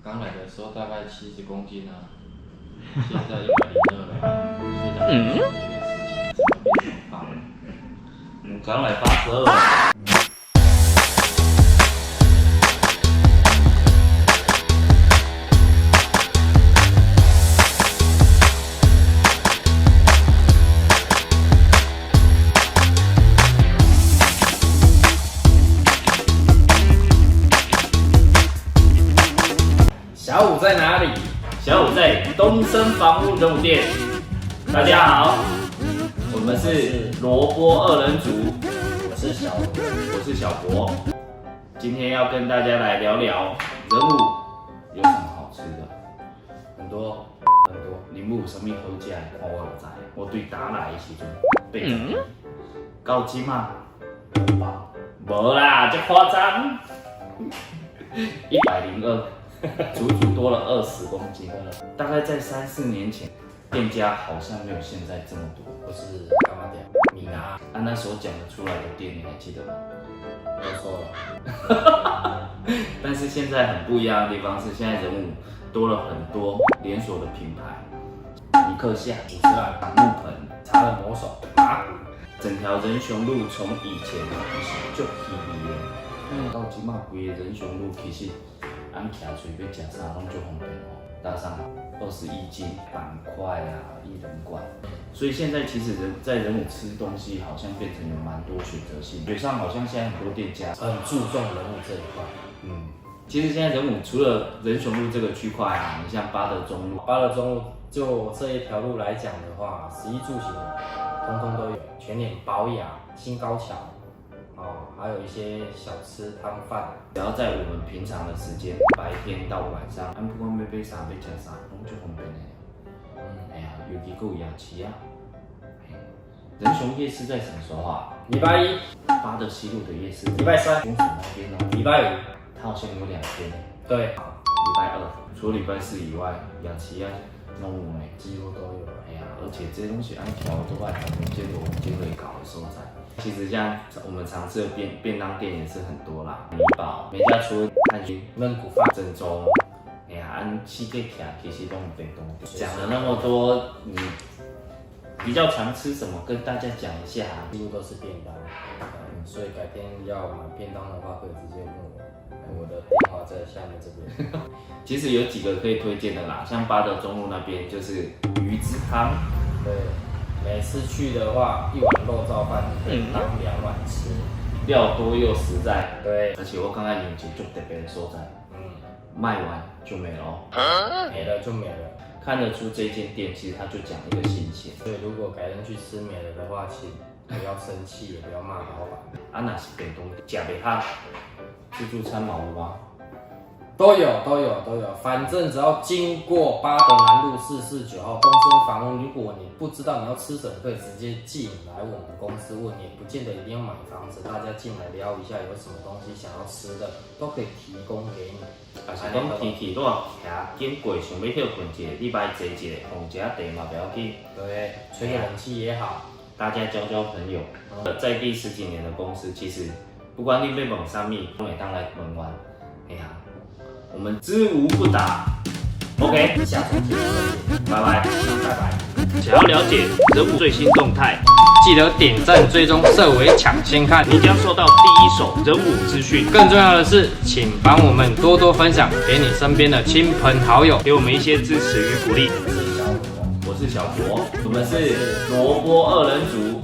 刚来的时候大概70公斤啊，现在102了，所以大概这件事情怎么变胖了？刚来82。小五在哪里？小五在东森房屋人物店。大家好，我们是萝卜二人组，我是小五，我是小博。今天要跟大家来聊聊人物有什么好吃的，很多。人物有什么好吃的，我有知。我对打来的时阵80，到今啊，无啦，这夸张，102。足足多了20公斤，大概在3、4年前，店家好像没有现在这么多。我是干嘛店？米拿，按那时候讲得出来的店，你还记得吗？都说了。但是现在很不一样的地方是，现在人物多了很多连锁的品牌，尼克夏、五十万木盆、茶的魔手啊，整条仁雄路从以前就稀微的，到今嘛规个仁雄路其实。俺徛随便吃啥拢就方便哦，搭上21斤板块啊、薏仁罐，所以现在其实在人武吃东西好像变成有蛮多选择性。北上好像现在很多店家很注重人物这一块。其实现在人武除了仁雄路这个区块啊，你像八德中路，八德中路就这一条路来讲的话，食衣住行通通都有，全脸保养、新高桥。还有一些小吃摊贩，只要在我们平常的时间，白天到晚上，俺不管要买啥、要吃啥，拢就方便的。哎呀，尤其有夜市啊。仁雄夜市在什么时候啊？礼拜一，八德西路的夜市。礼拜三，公主那边哦。礼拜五，它好像有2天。对，礼拜二，除了礼拜四以外，夜市啊，拢有呢，几乎都有。哎呀，而且这些东西按条都在黄金类搞的所在。其实像我们常吃的便当店也是很多啦，米堡每家除了汉军、焖骨饭、正宗，哎呀，按西街徛其实都很便当。讲了那么多，你比较常吃什么？跟大家讲一下。几乎都是便当，所以改天要买便当的话，可以直接问我，我的电话在下面这边。其实有几个可以推荐的啦，像八德中路那边就是鱼子汤，对。每次去的话，一碗肉燥饭可以当2碗吃，料多又实在。对，而且我刚才有一个特别的所在，卖完就没了哦，没了就没了。看得出这间店其实它就讲一个新鲜。所以如果改天去吃没了的话，请不要生气，也不要骂老板。啊，那是便当，吃不下，自助餐嘛有吗？都有，反正只要经过八德南路449号东森房屋，如果你不知道你要吃什么，可以直接进来我们公司问，也不见得一定要买房子，大家进来聊一下有什么东西想要吃的，都可以提供给你。啊，是讲天气热，徛经过想要休困一下，你摆坐一下，放一下茶嘛不要紧。对，吹个冷气也好，大家交交朋友。在地10几年的公司，其实不管你要问啥物，都会当来问完。哎呀。我们知无不答 ，OK， 下周见，拜拜。想要了解人物最新动态，记得点赞追踪设为抢先看，你将收到第一手人物资讯。更重要的是，请帮我们多多分享给你身边的亲朋好友，给我们一些支持与鼓励。我是小博，我们是萝卜二人组。